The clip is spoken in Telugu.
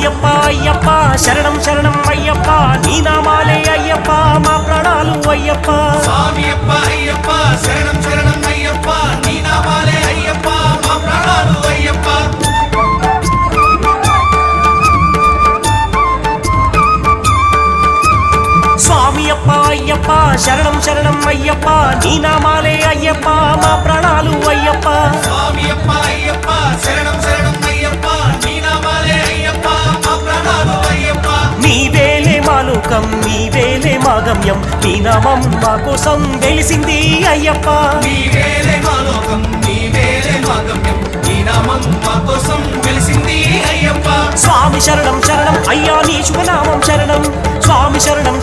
స్వామియప్ప అయ్యప్ప శరణం శరణం అయ్యప్ప నీ నామాలే అయ్యప్ప మా ప్రాణాలు అయ్యప్ప స్వామియప్ప అయ్యప్ప శరణం శరణం అయ్యప్ప నీ నామాలే అయ్యప్ప మా ప్రాణాలు అయ్యప్ప స్వామియప్ప అయ్యప్ప శరణం శరణం అయ్యప్ప నీ నామాలే అయ్యప్ప మా ప్రాణాలు అయ్యప్ప స్వామియప్ప అయ్యప్ప శరణం శరణం అయ్యప్ప నీ నామాలే అయ్యప్ప మా ప్రాణాలు అయ్యప్ప నీవేలే మా లోకం నీవేలే మా గమ్యం నీ నామం మా కోసం వెలిసింది అయ్యప్ప నీవేలే మా లోకం నీవేలే మా గమ్యం నీ నామం మా కోసం వెలిసింది అయ్యప్ప స్వామి శరణం శరణం అయ్యా నీ శుభనామం శరణం స్వామి శరణం